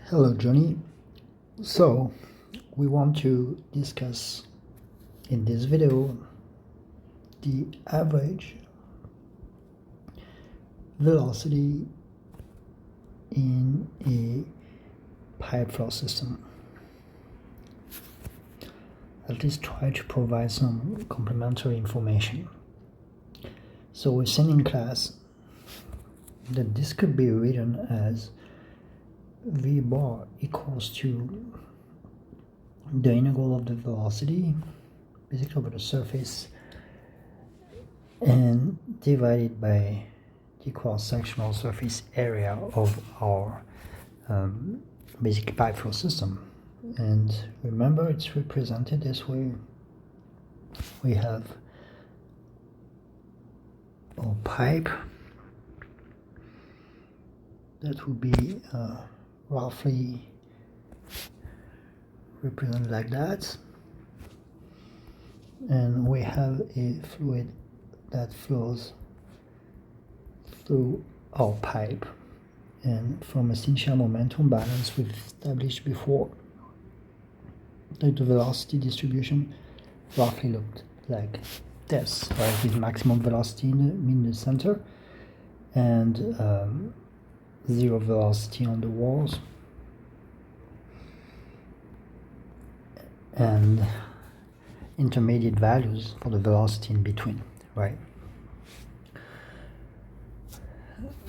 Hello, Johnny. So, we want to discuss in this video the average velocity in a pipe flow system. At least try to provide some complementary information. So we're saying in class that this could be written as V bar equals to the integral of the velocity, basically over the surface, and divided by the cross-sectional surface area of our basic pipe flow system. And remember, it's represented this way. We have our pipe that would be roughly represented like that, and we have a fluid that flows through our pipe, and from essential momentum balance we've established before that the velocity distribution roughly looked like this, right, with maximum velocity in the center and zero velocity on the walls and intermediate values for the velocity in between, right?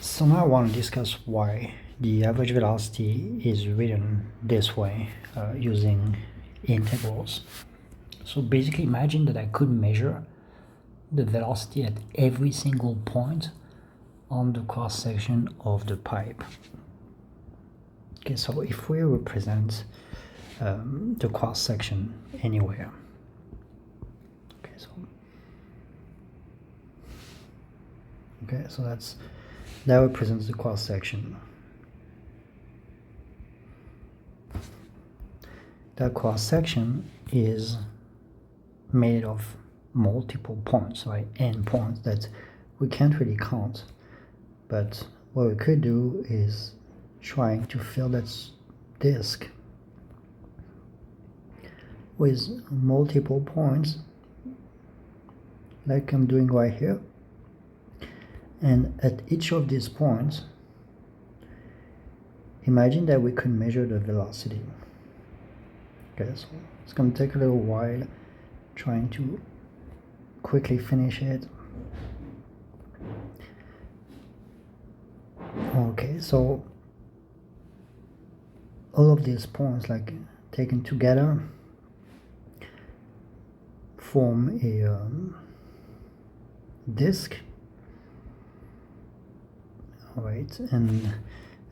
So now I want to discuss why the average velocity is written this way using integrals. So basically imagine that I could measure the velocity at every single point on the cross section of the pipe. Okay, so if we represent the cross section anywhere, so that represents the cross section. That cross section is made of multiple points, right? N points that we can't really count. But what we could do is trying to fill that disk with multiple points, like I'm doing right here. And at each of these points, imagine that we could measure the velocity. Okay, so it's going to take a little while trying to quickly finish it. Okay, so all of these points, like taken together, form a disk. Alright, and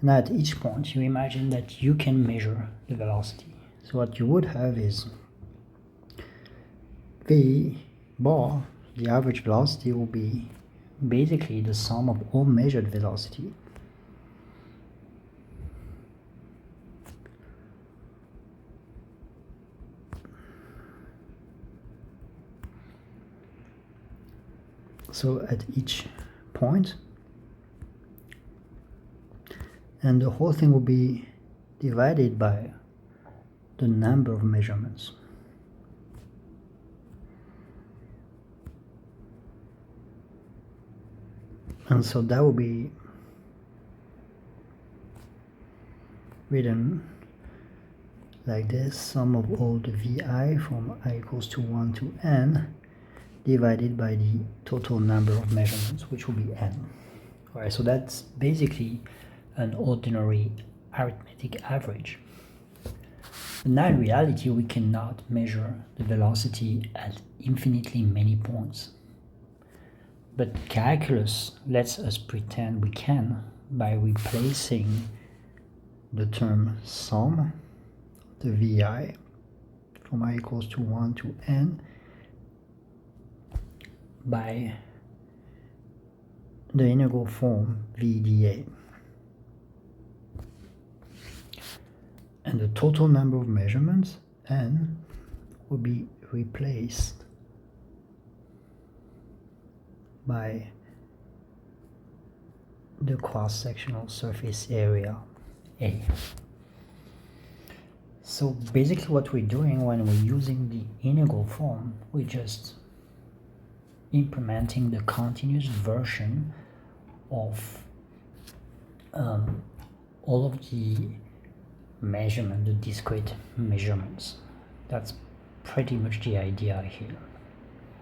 at each point you imagine that you can measure the velocity. So what you would have is V bar, the average velocity, will be basically the sum of all measured velocity. So at each point, and the whole thing will be divided by the number of measurements. And so that will be written like this: sum of all the VI from I equals to 1 to n divided by the total number of measurements, which will be n. Alright, so that's basically an ordinary arithmetic average. Now in reality we cannot measure the velocity at infinitely many points, but calculus lets us pretend we can by replacing the term sum, the VI from I equals to 1 to n, by the integral form VdA. And the total number of measurements, n, will be replaced by the cross-sectional surface area, A. So basically what we're doing when we're using the integral form, we're just implementing the continuous version of all of the measurement, the discrete measurements. That's pretty much the idea here.